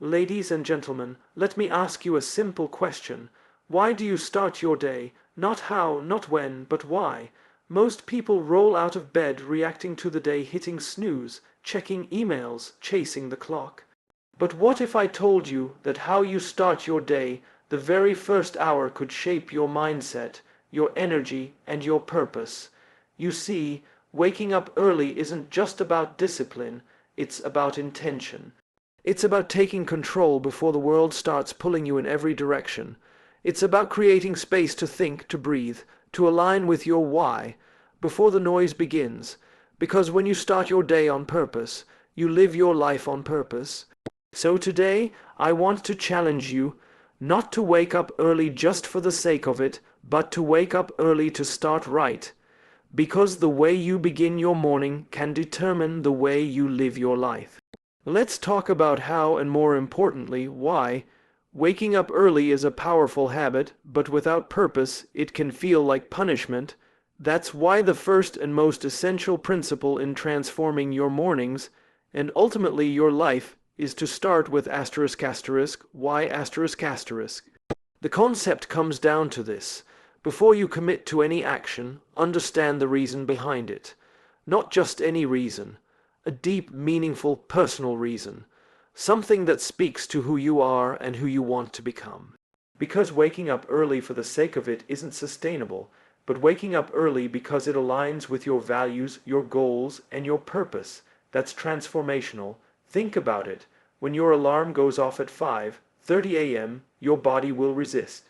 Ladies and gentlemen, let me ask you a simple question. Why do you start your day? Not how, not when, but why? Most people roll out of bed reacting to the day, hitting snooze, checking emails, chasing the clock. But what if I told you that how you start your day, the very first hour, could shape your mindset, your energy, and your purpose? You see, waking up early isn't just about discipline, it's about intention. It's about taking control before the world starts pulling you in every direction. It's about creating space to think, to breathe, to align with your why before the noise begins. Because when you start your day on purpose, you live your life on purpose. So today, I want to challenge you not to wake up early just for the sake of it, but to wake up early to start right. Because the way you begin your morning can determine the way you live your life. Let's talk about how, and more importantly, why. Waking up early is a powerful habit, but without purpose, it can feel like punishment. That's why the first and most essential principle in transforming your mornings, and ultimately your life, is to start with why. The concept comes down to this. Before you commit to any action, understand the reason behind it. Not just any reason. A deep, meaningful, personal reason. Something that speaks to who you are and who you want to become. Because waking up early for the sake of it isn't sustainable, but waking up early because it aligns with your values, your goals, and your purpose, that's transformational. Think about it. When your alarm goes off at 5:30 a.m., your body will resist.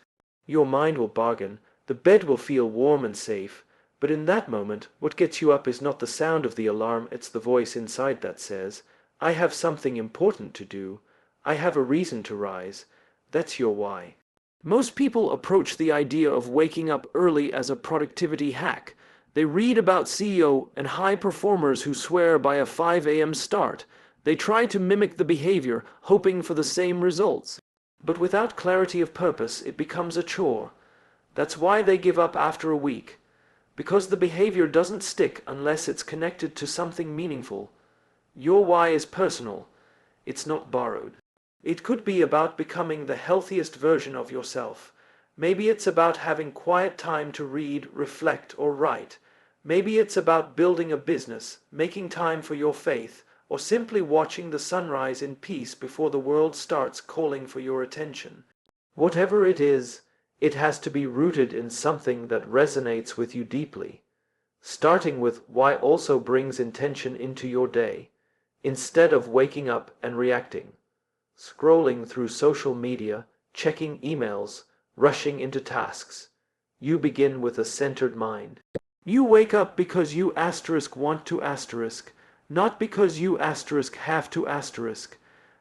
Your mind will bargain. The bed will feel warm and safe. But in that moment, what gets you up is not the sound of the alarm, it's the voice inside that says, I have something important to do. I have a reason to rise. That's your why. Most people approach the idea of waking up early as a productivity hack. They read about CEO and high performers who swear by a 5 a.m. start. They try to mimic the behavior, hoping for the same results. But without clarity of purpose, it becomes a chore. That's why they give up after a week. Because the behavior doesn't stick unless it's connected to something meaningful. Your why is personal. It's not borrowed. It could be about becoming the healthiest version of yourself. Maybe it's about having quiet time to read, reflect, or write. Maybe it's about building a business, making time for your faith, or simply watching the sunrise in peace before the world starts calling for your attention. Whatever it is, it has to be rooted in something that resonates with you deeply. Starting with why also brings intention into your day, instead of waking up and reacting. Scrolling through social media, checking emails, rushing into tasks. You begin with a centered mind. You wake up because you want to, not because you have to.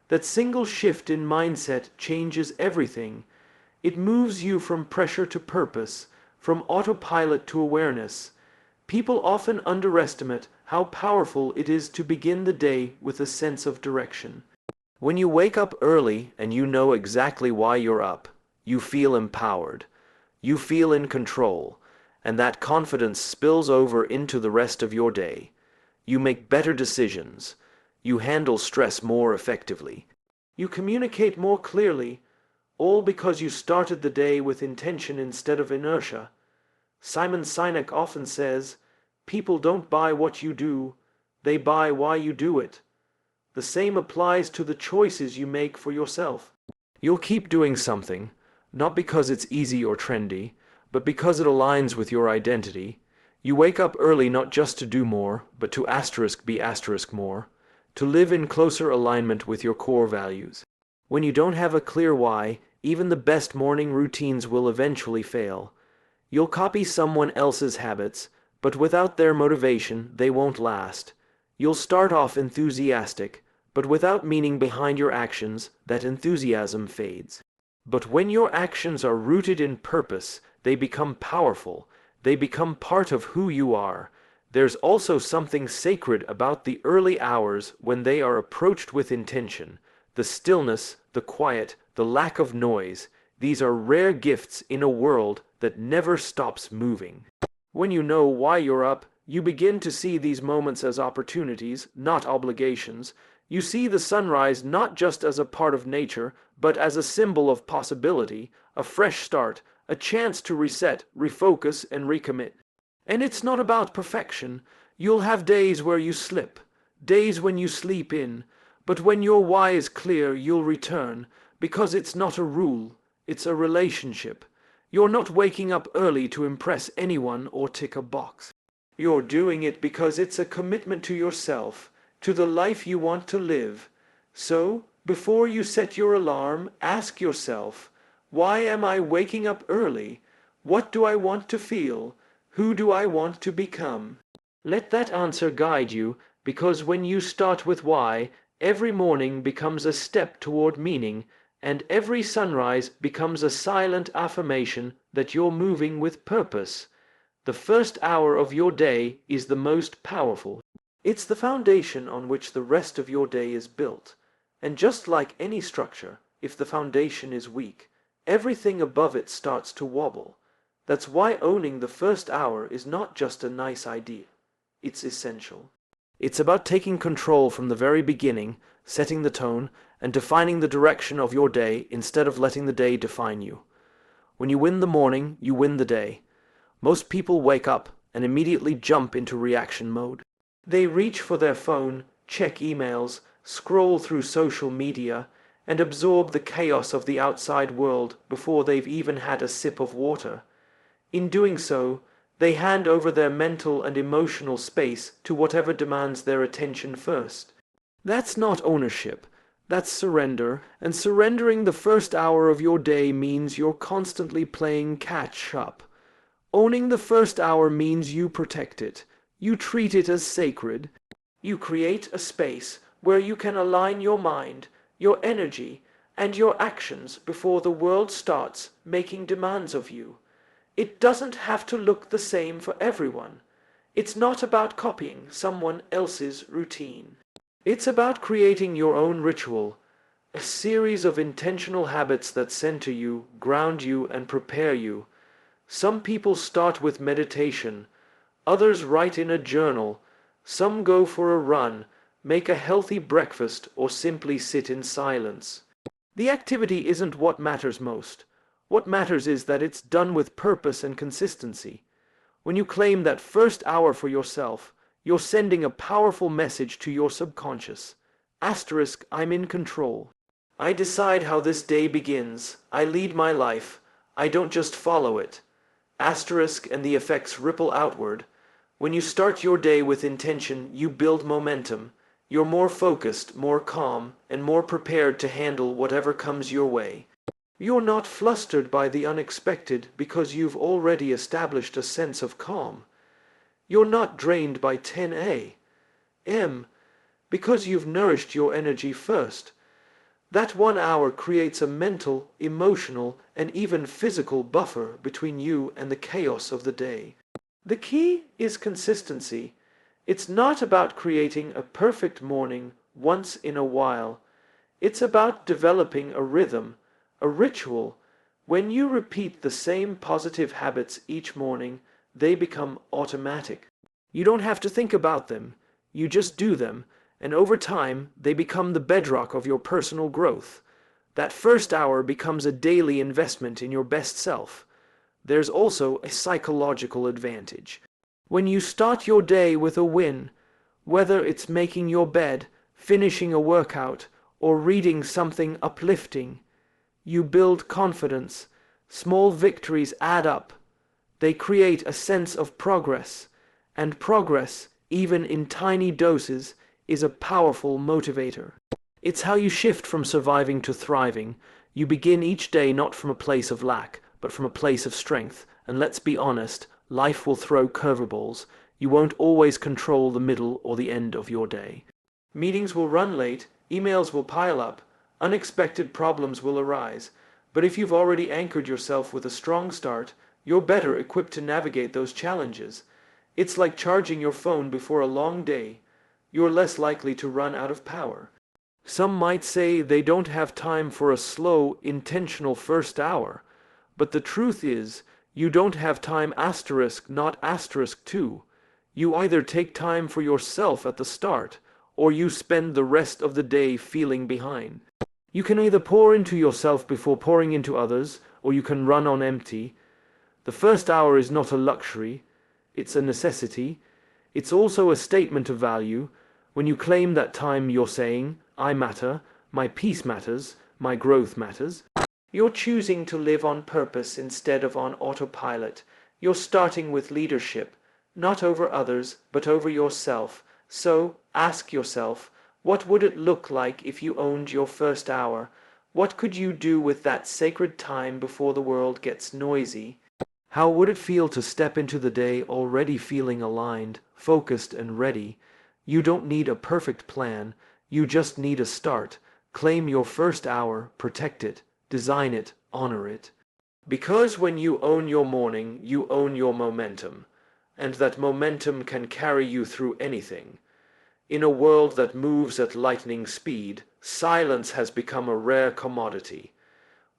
That single shift in mindset changes everything. It moves you from pressure to purpose, from autopilot to awareness. People often underestimate how powerful it is to begin the day with a sense of direction. When you wake up early and you know exactly why you're up, you feel empowered. You feel in control, and that confidence spills over into the rest of your day. You make better decisions. You handle stress more effectively. You communicate more clearly. All because you started the day with intention instead of inertia. Simon Sinek often says, people don't buy what you do, they buy why you do it. The same applies to the choices you make for yourself. You'll keep doing something, not because it's easy or trendy, but because it aligns with your identity. You wake up early not just to do more, but to be more, to live in closer alignment with your core values. When you don't have a clear why, even the best morning routines will eventually fail. You'll copy someone else's habits, but without their motivation, they won't last. You'll start off enthusiastic, but without meaning behind your actions, that enthusiasm fades. But when your actions are rooted in purpose, they become powerful. They become part of who you are. There's also something sacred about the early hours when they are approached with intention. The stillness, the quiet, the lack of noise, these are rare gifts in a world that never stops moving. When you know why you're up, you begin to see these moments as opportunities, not obligations. You see the sunrise not just as a part of nature, but as a symbol of possibility, a fresh start, a chance to reset, refocus, and recommit. And it's not about perfection. You'll have days where you slip, days when you sleep in, but when your why is clear, you'll return, because it's not a rule, it's a relationship. You're not waking up early to impress anyone or tick a box. You're doing it because it's a commitment to yourself, to the life you want to live. So, before you set your alarm, ask yourself, why am I waking up early? What do I want to feel? Who do I want to become? Let that answer guide you, because when you start with why, every morning becomes a step toward meaning, and every sunrise becomes a silent affirmation that you're moving with purpose. The first hour of your day is the most powerful. It's the foundation on which the rest of your day is built. And just like any structure, if the foundation is weak, everything above it starts to wobble. That's why owning the first hour is not just a nice idea. It's essential. It's about taking control from the very beginning, setting the tone, and defining the direction of your day instead of letting the day define you. When you win the morning, you win the day. Most people wake up and immediately jump into reaction mode. They reach for their phone, check emails, scroll through social media, and absorb the chaos of the outside world before they've even had a sip of water. In doing so, they hand over their mental and emotional space to whatever demands their attention first. That's not ownership. That's surrender, and surrendering the first hour of your day means you're constantly playing catch up. Owning the first hour means you protect it. You treat it as sacred. You create a space where you can align your mind, your energy, and your actions before the world starts making demands of you. It doesn't have to look the same for everyone. It's not about copying someone else's routine. It's about creating your own ritual, a series of intentional habits that center you, ground you, and prepare you. Some people start with meditation, others write in a journal, some go for a run, make a healthy breakfast, or simply sit in silence. The activity isn't what matters most. What matters is that it's done with purpose and consistency. When you claim that first hour for yourself, you're sending a powerful message to your subconscious. Asterisk, I'm in control. I decide how this day begins. I lead my life. I don't just follow it. Asterisk, and the effects ripple outward. When you start your day with intention, you build momentum. You're more focused, more calm, and more prepared to handle whatever comes your way. You're not flustered by the unexpected because you've already established a sense of calm. You're not drained by 10 a.m. because you've nourished your energy first. That 1 hour creates a mental, emotional, and even physical buffer between you and the chaos of the day. The key is consistency. It's not about creating a perfect morning once in a while. It's about developing a rhythm, a ritual. When you repeat the same positive habits each morning, they become automatic. You don't have to think about them. You just do them, and over time, they become the bedrock of your personal growth. That first hour becomes a daily investment in your best self. There's also a psychological advantage. When you start your day with a win, whether it's making your bed, finishing a workout, or reading something uplifting, you build confidence. Small victories add up. They create a sense of progress, and progress, even in tiny doses, is a powerful motivator. It's how you shift from surviving to thriving. You begin each day not from a place of lack, but from a place of strength. And let's be honest, life will throw curveballs. You won't always control the middle or the end of your day. Meetings will run late, emails will pile up, unexpected problems will arise. But if you've already anchored yourself with a strong start, you're better equipped to navigate those challenges. It's like charging your phone before a long day. You're less likely to run out of power. Some might say they don't have time for a slow, intentional first hour. But the truth is, you don't have time asterisk, not asterisk too. You either take time for yourself at the start, or you spend the rest of the day feeling behind. You can either pour into yourself before pouring into others, or you can run on empty. The first hour is not a luxury, it's a necessity. It's also a statement of value. When you claim that time, you're saying, I matter, my peace matters, my growth matters. You're choosing to live on purpose instead of on autopilot. You're starting with leadership, not over others, but over yourself. So, ask yourself, what would it look like if you owned your first hour? What could you do with that sacred time before the world gets noisy? How would it feel to step into the day already feeling aligned, focused, and ready? You don't need a perfect plan, you just need a start. Claim your first hour, protect it, design it, honor it. Because when you own your morning, you own your momentum, and that momentum can carry you through anything. In a world that moves at lightning speed, silence has become a rare commodity.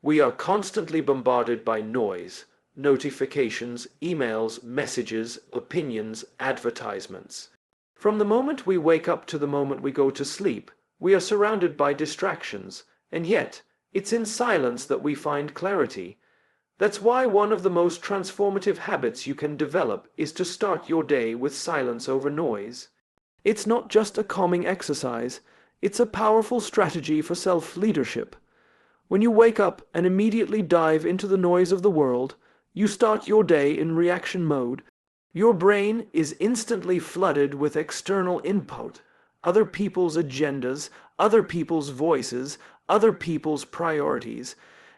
We are constantly bombarded by noise, notifications, emails, messages, opinions, advertisements. From the moment we wake up to the moment we go to sleep, we are surrounded by distractions, and yet, it's in silence that we find clarity. That's why one of the most transformative habits you can develop is to start your day with silence over noise. It's not just a calming exercise, it's a powerful strategy for self-leadership. When you wake up and immediately dive into the noise of the world, you start your day in reaction mode. Your brain is instantly flooded with external input, other people's agendas, other people's voices, other people's priorities.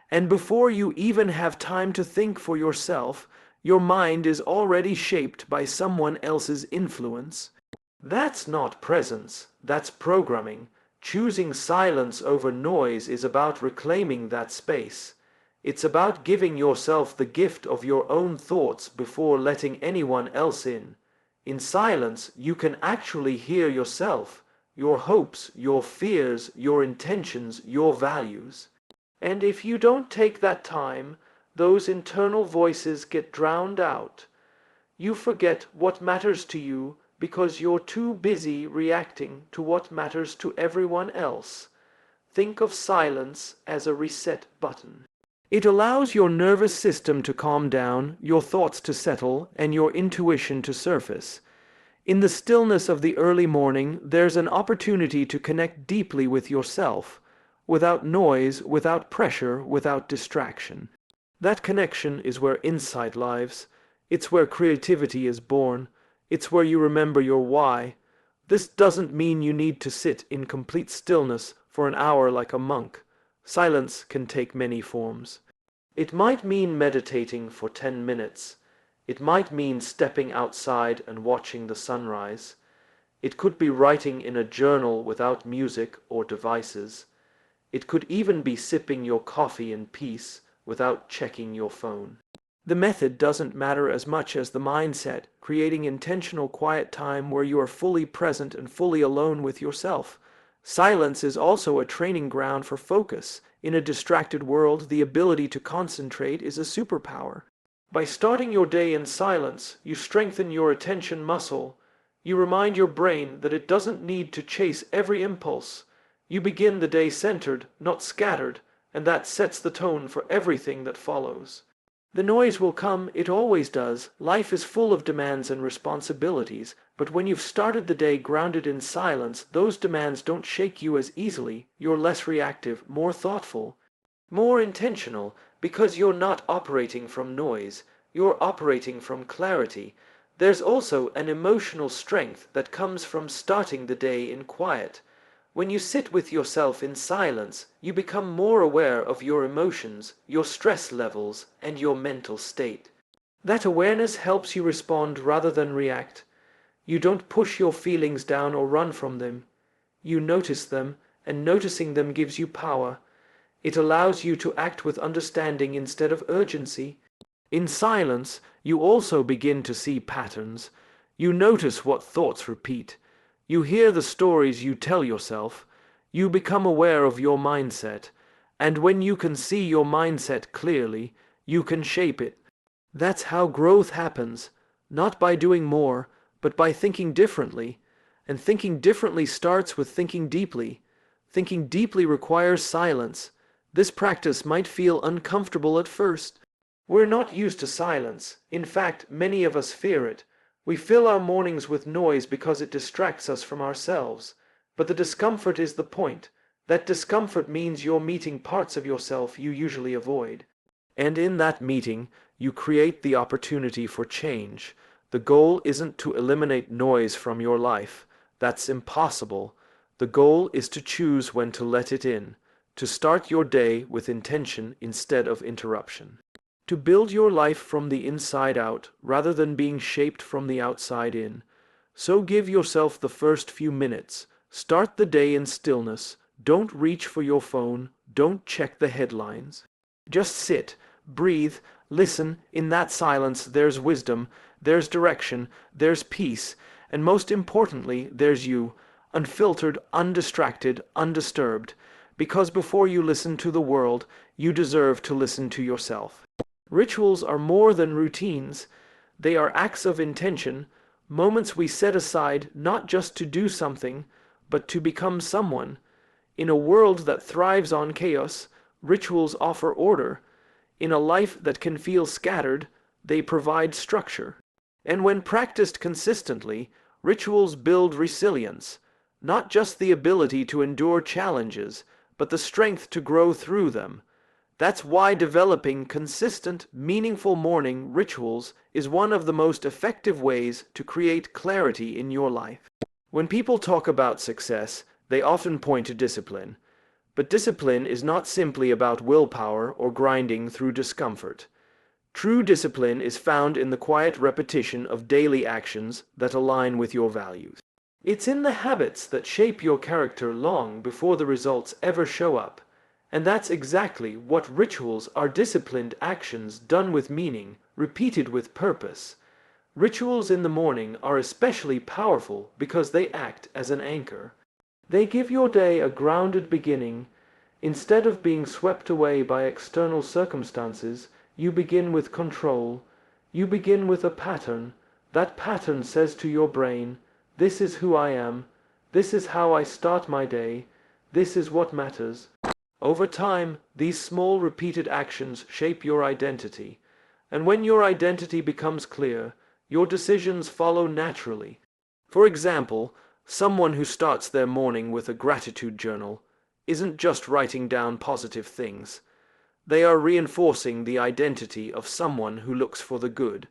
And before you even have time to think for yourself, your mind is already shaped by someone else's influence. That's not presence, that's programming. Choosing silence over noise is about reclaiming that space. It's about giving yourself the gift of your own thoughts before letting anyone else in. In silence, you can actually hear yourself, your hopes, your fears, your intentions, your values. And if you don't take that time, those internal voices get drowned out. You forget what matters to you because you're too busy reacting to what matters to everyone else. Think of silence as a reset button. It allows your nervous system to calm down, your thoughts to settle, and your intuition to surface. In the stillness of the early morning, there's an opportunity to connect deeply with yourself, without noise, without pressure, without distraction. That connection is where insight lives. It's where creativity is born. It's where you remember your why. This doesn't mean you need to sit in complete stillness for an hour like a monk. Silence can take many forms. It might mean meditating for 10 minutes. It might mean stepping outside and watching the sunrise. It could be writing in a journal without music or devices. It could even be sipping your coffee in peace without checking your phone. The method doesn't matter as much as the mindset, creating intentional quiet time where you are fully present and fully alone with yourself. Silence is also a training ground for focus. In a distracted world, the ability to concentrate is a superpower. By starting your day in silence, you strengthen your attention muscle. You remind your brain that it doesn't need to chase every impulse. You begin the day centered, not scattered, and that sets the tone for everything that follows. The noise will come, it always does. Life is full of demands and responsibilities, but when you've started the day grounded in silence, those demands don't shake you as easily. You're less reactive, more thoughtful, more intentional, because you're not operating from noise, you're operating from clarity. There's also an emotional strength that comes from starting the day in quiet. When you sit with yourself in silence, you become more aware of your emotions, your stress levels, and your mental state. That awareness helps you respond rather than react. You don't push your feelings down or run from them. You notice them, and noticing them gives you power. It allows you to act with understanding instead of urgency. In silence, you also begin to see patterns. You notice what thoughts repeat. You hear the stories you tell yourself. You become aware of your mindset. And when you can see your mindset clearly, you can shape it. That's how growth happens, not by doing more, but by thinking differently. And thinking differently starts with thinking deeply. Thinking deeply requires silence. This practice might feel uncomfortable at first. We're not used to silence. In fact, many of us fear it. We fill our mornings with noise because it distracts us from ourselves. But the discomfort is the point. That discomfort means you're meeting parts of yourself you usually avoid. And in that meeting, you create the opportunity for change. The goal isn't to eliminate noise from your life. That's impossible. The goal is to choose when to let it in, to start your day with intention instead of interruption. To build your life from the inside out rather than being shaped from the outside in. So give yourself the first few minutes. Start the day in stillness. Don't reach for your phone. Don't check the headlines. Just sit, breathe, listen. In that silence there's wisdom, there's direction, there's peace, and most importantly, there's you, unfiltered, undistracted, undisturbed. Because before you listen to the world, you deserve to listen to yourself. Rituals are more than routines. They are acts of intention, moments we set aside not just to do something, but to become someone. In a world that thrives on chaos, rituals offer order. In a life that can feel scattered, they provide structure. And when practiced consistently, rituals build resilience, not just the ability to endure challenges, but the strength to grow through them. That's why developing consistent, meaningful morning rituals is one of the most effective ways to create clarity in your life. When people talk about success, they often point to discipline. But discipline is not simply about willpower or grinding through discomfort. True discipline is found in the quiet repetition of daily actions that align with your values. It's in the habits that shape your character long before the results ever show up. And that's exactly what rituals are: disciplined actions done with meaning, repeated with purpose. Rituals in the morning are especially powerful because they act as an anchor. They give your day a grounded beginning. Instead of being swept away by external circumstances, you begin with control. You begin with a pattern. That pattern says to your brain, "This is who I am. This is how I start my day. This is what matters." Over time, these small repeated actions shape your identity. And when your identity becomes clear, your decisions follow naturally. For example, someone who starts their morning with a gratitude journal isn't just writing down positive things. They are reinforcing the identity of someone who looks for the good.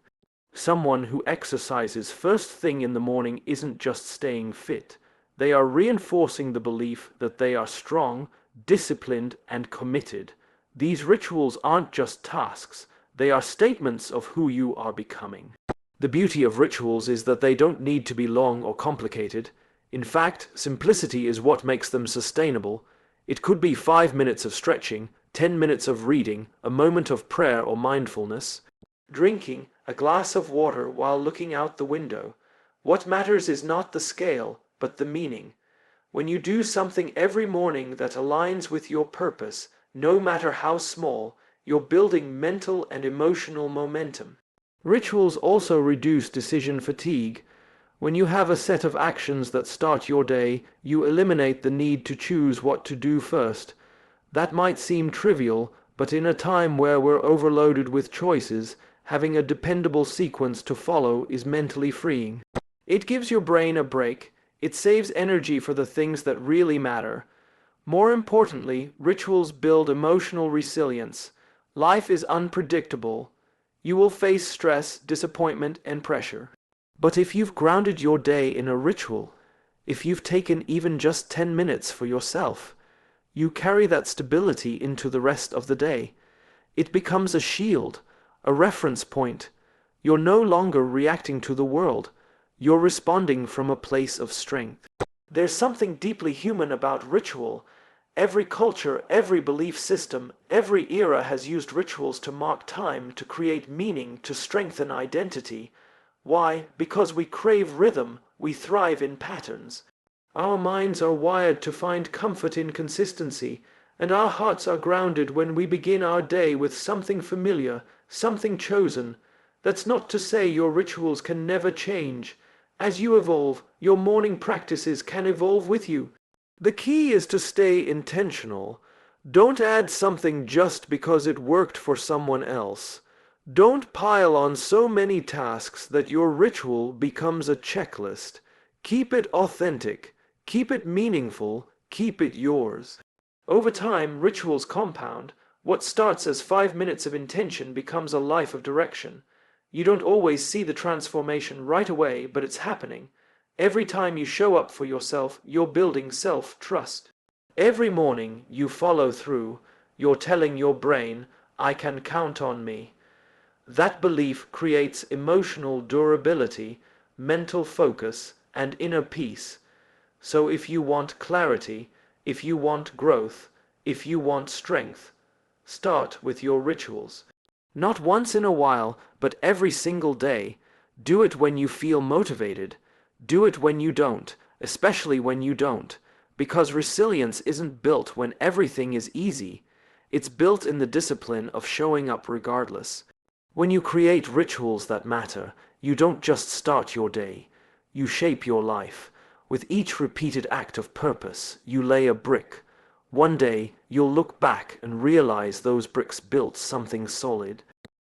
Someone who exercises first thing in the morning isn't just staying fit. They are reinforcing the belief that they are strong, disciplined, and committed. These rituals aren't just tasks. They are statements of who you are becoming. The beauty of rituals is that they don't need to be long or complicated. In fact, simplicity is what makes them sustainable. It could be 5 minutes of stretching, 10 minutes of reading, a moment of prayer or mindfulness, drinking a glass of water while looking out the window. What matters is not the scale, but the meaning. When you do something every morning that aligns with your purpose, no matter how small, you're building mental and emotional momentum. Rituals also reduce decision fatigue. When you have a set of actions that start your day, you eliminate the need to choose what to do first. That might seem trivial, but in a time where we're overloaded with choices, having a dependable sequence to follow is mentally freeing. It gives your brain a break. It saves energy for the things that really matter. More importantly, rituals build emotional resilience. Life is unpredictable. You will face stress, disappointment, and pressure. But if you've grounded your day in a ritual, if you've taken even just 10 minutes for yourself, you carry that stability into the rest of the day. It becomes a shield, a reference point. You're no longer reacting to the world. You're responding from a place of strength. There's something deeply human about ritual. Every culture, every belief system, every era has used rituals to mark time, to create meaning, to strengthen identity. Why? Because we crave rhythm, we thrive in patterns. Our minds are wired to find comfort in consistency, and our hearts are grounded when we begin our day with something familiar, something chosen. That's not to say your rituals can never change. As you evolve, your morning practices can evolve with you. The key is to stay intentional. Don't add something just because it worked for someone else. Don't pile on so many tasks that your ritual becomes a checklist. Keep it authentic, keep it meaningful, keep it yours. Over time, rituals compound. What starts as 5 minutes of intention becomes a life of direction. You don't always see the transformation right away, but it's happening. Every time you show up for yourself, you're building self-trust. Every morning you follow through, you're telling your brain, I can count on me. That belief creates emotional durability, mental focus, and inner peace. So if you want clarity, if you want growth, if you want strength, start with your rituals. Not once in a while, but every single day. Do it when you feel motivated. Do it when you don't, especially when you don't. Because resilience isn't built when everything is easy. It's built in the discipline of showing up regardless. When you create rituals that matter, you don't just start your day. You shape your life. With each repeated act of purpose, you lay a brick. One day, you'll look back and realize those bricks built something solid.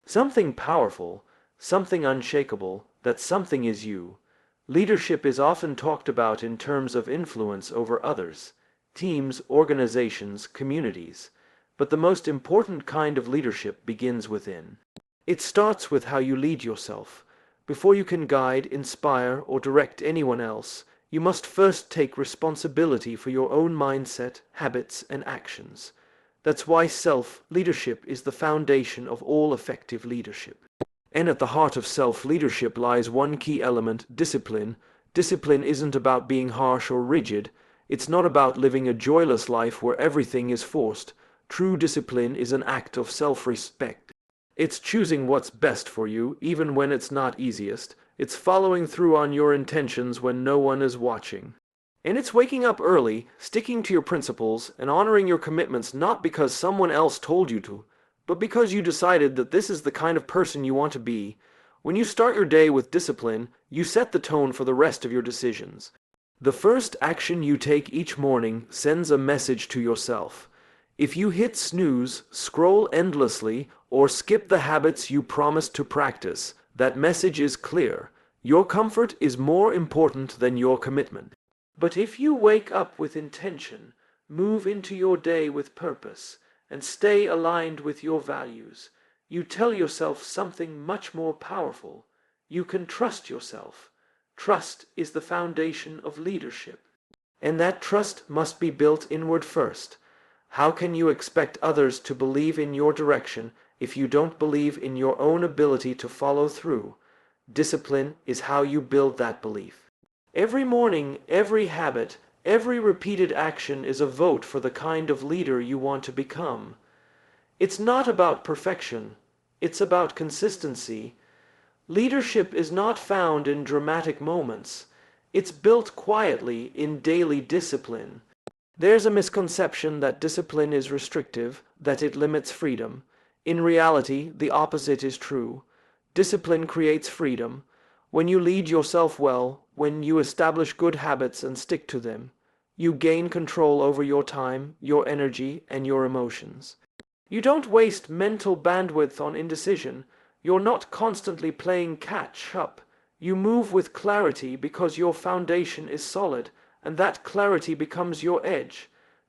Something powerful, something unshakable, that something is you. Leadership is often talked about in terms of influence over others, teams, organizations, communities. But the most important kind of leadership begins within. It starts with how you lead yourself. Before you can guide, inspire, or direct anyone else, you must first take responsibility for your own mindset, habits, and actions. That's why self-leadership is the foundation of all effective leadership. And at the heart of self-leadership lies one key element, discipline. Discipline isn't about being harsh or rigid. It's not about living a joyless life where everything is forced. True discipline is an act of self-respect. It's choosing what's best for you, even when it's not easiest. It's following through on your intentions when no one is watching. And it's waking up early, sticking to your principles, and honoring your commitments not because someone else told you to, but because you decided that this is the kind of person you want to be. When you start your day with discipline, you set the tone for the rest of your decisions. The first action you take each morning sends a message to yourself. If you hit snooze, scroll endlessly, or skip the habits you promised to practice, that message is clear. Your comfort is more important than your commitment. But if you wake up with intention, move into your day with purpose, and stay aligned with your values, you tell yourself something much more powerful. You can trust yourself. Trust is the foundation of leadership. And that trust must be built inward first. How can you expect others to believe in your direction if you don't believe in your own ability to follow through? Discipline is how you build that belief. Every morning, every habit, every repeated action is a vote for the kind of leader you want to become. It's not about perfection. It's about consistency. Leadership is not found in dramatic moments. It's built quietly in daily discipline. There's a misconception that discipline is restrictive, that it limits freedom. In reality, the opposite is true. Discipline creates freedom. When you lead yourself well, when you establish good habits and stick to them, you gain control over your time, your energy, and your emotions. You don't waste mental bandwidth on indecision. You're not constantly playing catch up. You move with clarity because your foundation is solid, and that clarity becomes your edge.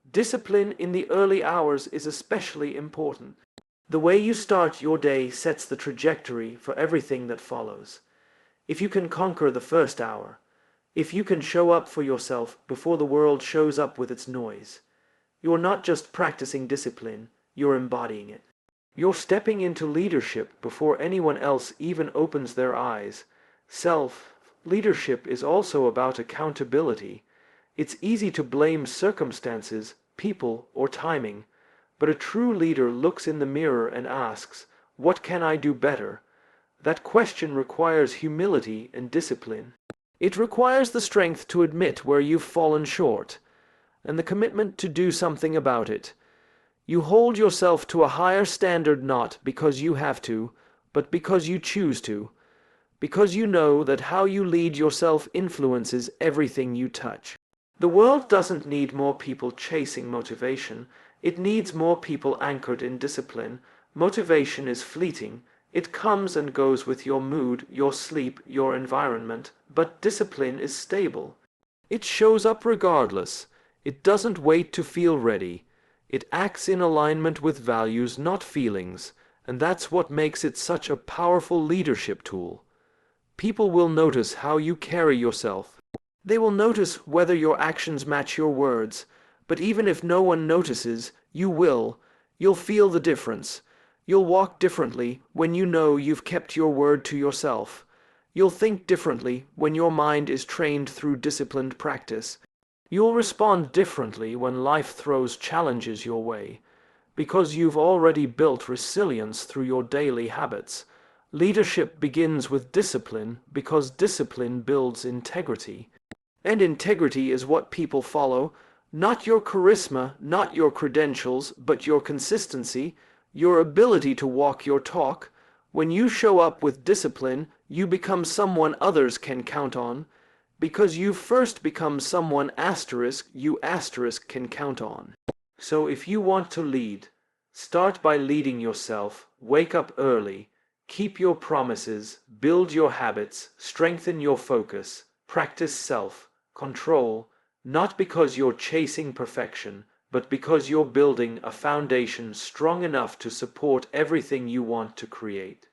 Discipline in the early hours is especially important. The way you start your day sets the trajectory for everything that follows. If you can conquer the first hour, if you can show up for yourself before the world shows up with its noise, you're not just practicing discipline, you're embodying it. You're stepping into leadership before anyone else even opens their eyes. Self-leadership is also about accountability. It's easy to blame circumstances, people, or timing, but a true leader looks in the mirror and asks, "What can I do better?" That question requires humility and discipline. It requires the strength to admit where you've fallen short, and the commitment to do something about it. You hold yourself to a higher standard not because you have to, but because you choose to. because you know that how you lead yourself influences everything you touch. The world doesn't need more people chasing motivation. It needs more people anchored in discipline. Motivation is fleeting. It comes and goes with your mood, your sleep, your environment. But discipline is stable. It shows up regardless. It doesn't wait to feel ready. It acts in alignment with values, not feelings. And that's what makes it such a powerful leadership tool. People will notice how you carry yourself. They will notice whether your actions match your words. But even if no one notices, you will. You'll feel the difference. You'll walk differently when you know you've kept your word to yourself. You'll think differently when your mind is trained through disciplined practice. You'll respond differently when life throws challenges your way, because you've already built resilience through your daily habits. Leadership begins with discipline because discipline builds integrity. And integrity is what people follow, not your charisma, not your credentials, but your consistency, your ability to walk your talk. When you show up with discipline, you become someone others can count on, because you first become someone you can count on. So if you want to lead, start by leading yourself, wake up early, keep your promises, build your habits, strengthen your focus, practice self-control, not because you're chasing perfection, but because you're building a foundation strong enough to support everything you want to create.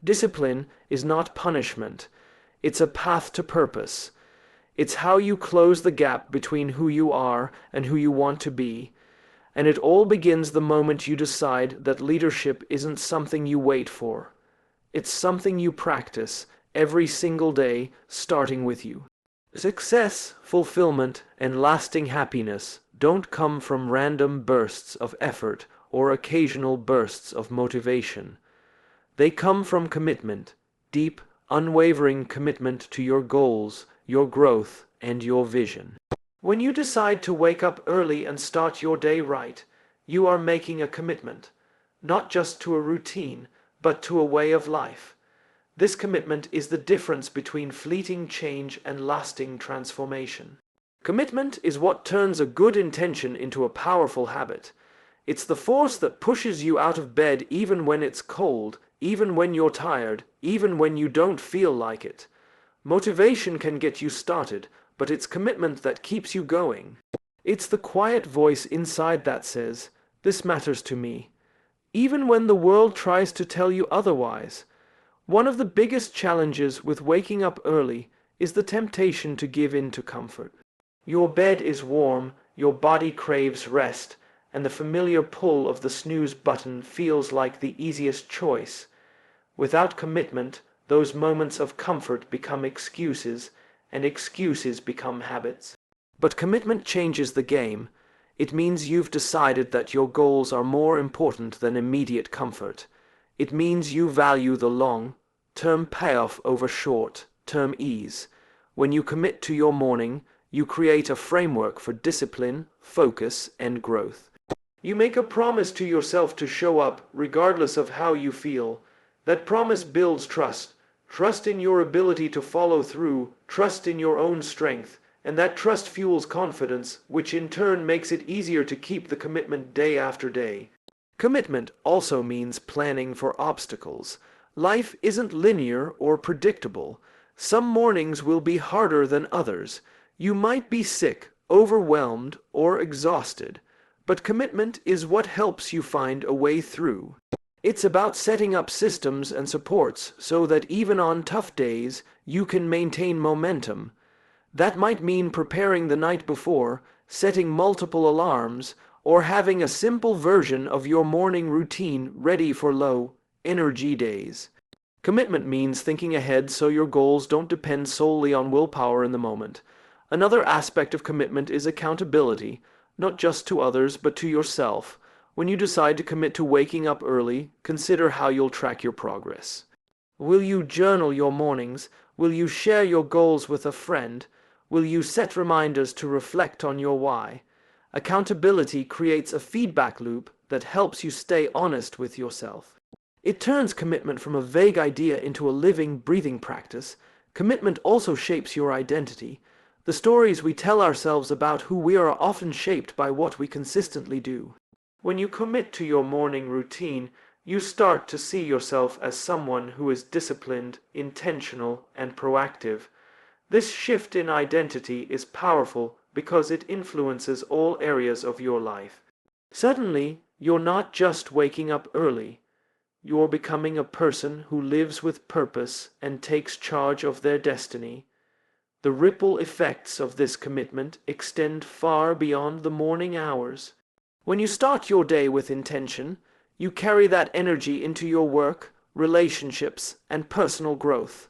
Discipline is not punishment. It's a path to purpose. It's how you close the gap between who you are and who you want to be. And it all begins the moment you decide that leadership isn't something you wait for. It's something you practice every single day, starting with you. Success, fulfillment, and lasting happiness don't come from random bursts of effort or occasional bursts of motivation. They come from commitment, deep, unwavering commitment to your goals, your growth, and your vision. When you decide to wake up early and start your day right, you are making a commitment, not just to a routine, but to a way of life. This commitment is the difference between fleeting change and lasting transformation. Commitment is what turns a good intention into a powerful habit. It's the force that pushes you out of bed even when it's cold, even when you're tired, even when you don't feel like it. Motivation can get you started, but it's commitment that keeps you going. It's the quiet voice inside that says, "This matters to me," even when the world tries to tell you otherwise. One of the biggest challenges with waking up early is the temptation to give in to comfort. Your bed is warm, your body craves rest, and the familiar pull of the snooze button feels like the easiest choice. Without commitment, those moments of comfort become excuses, and excuses become habits. But commitment changes the game. It means you've decided that your goals are more important than immediate comfort. It means you value the long-term payoff over short-term ease. When you commit to your morning, you create a framework for discipline, focus, and growth. You make a promise to yourself to show up regardless of how you feel. That promise builds trust. Trust in your ability to follow through, trust in your own strength, and that trust fuels confidence, which in turn makes it easier to keep the commitment day after day. Commitment also means planning for obstacles. Life isn't linear or predictable. Some mornings will be harder than others. You might be sick, overwhelmed, or exhausted, but commitment is what helps you find a way through. It's about setting up systems and supports so that even on tough days, you can maintain momentum. That might mean preparing the night before, setting multiple alarms, or having a simple version of your morning routine ready for low-energy days. Commitment means thinking ahead so your goals don't depend solely on willpower in the moment. Another aspect of commitment is accountability, not just to others but to yourself. When you decide to commit to waking up early, consider how you'll track your progress. Will you journal your mornings? Will you share your goals with a friend? Will you set reminders to reflect on your why? Accountability creates a feedback loop that helps you stay honest with yourself. It turns commitment from a vague idea into a living, breathing practice. Commitment also shapes your identity. The stories we tell ourselves about who we are often shaped by what we consistently do. When you commit to your morning routine, you start to see yourself as someone who is disciplined, intentional, and proactive. This shift in identity is powerful because it influences all areas of your life. Suddenly, you're not just waking up early. You're becoming a person who lives with purpose and takes charge of their destiny. The ripple effects of this commitment extend far beyond the morning hours. When you start your day with intention, you carry that energy into your work, relationships, and personal growth.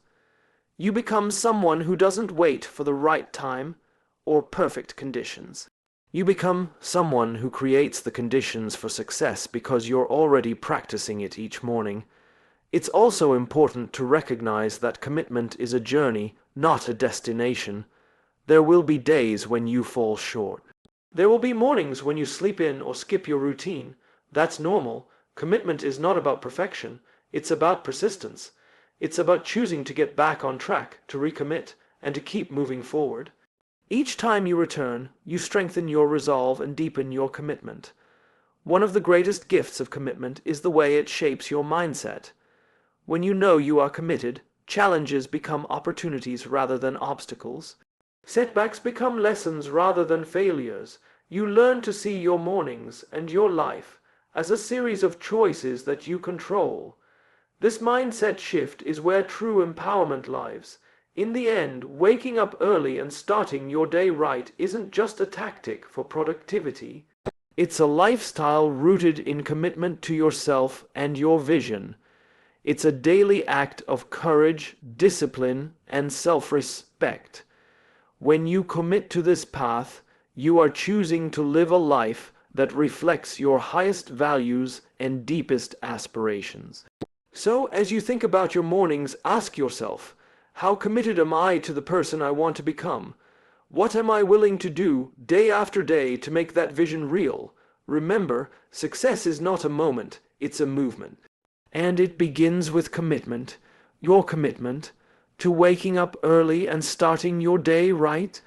You become someone who doesn't wait for the right time or perfect conditions. You become someone who creates the conditions for success because you're already practicing it each morning. It's also important to recognize that commitment is a journey, not a destination. There will be days when you fall short. There will be mornings when you sleep in or skip your routine. That's normal. Commitment is not about perfection. It's about persistence. It's about choosing to get back on track, to recommit, and to keep moving forward. Each time you return, you strengthen your resolve and deepen your commitment. One of the greatest gifts of commitment is the way it shapes your mindset. When you know you are committed, challenges become opportunities rather than obstacles. Setbacks become lessons rather than failures. You learn to see your mornings and your life as a series of choices that you control. This mindset shift is where true empowerment lies. In the end, waking up early and starting your day right isn't just a tactic for productivity. It's a lifestyle rooted in commitment to yourself and your vision. It's a daily act of courage, discipline, and self-respect. When you commit to this path, you are choosing to live a life that reflects your highest values and deepest aspirations. So, as you think about your mornings, ask yourself, how committed am I to the person I want to become? What am I willing to do day after day to make that vision real? Remember, success is not a moment, it's a movement. And it begins with commitment, your commitment, to waking up early and starting your day right.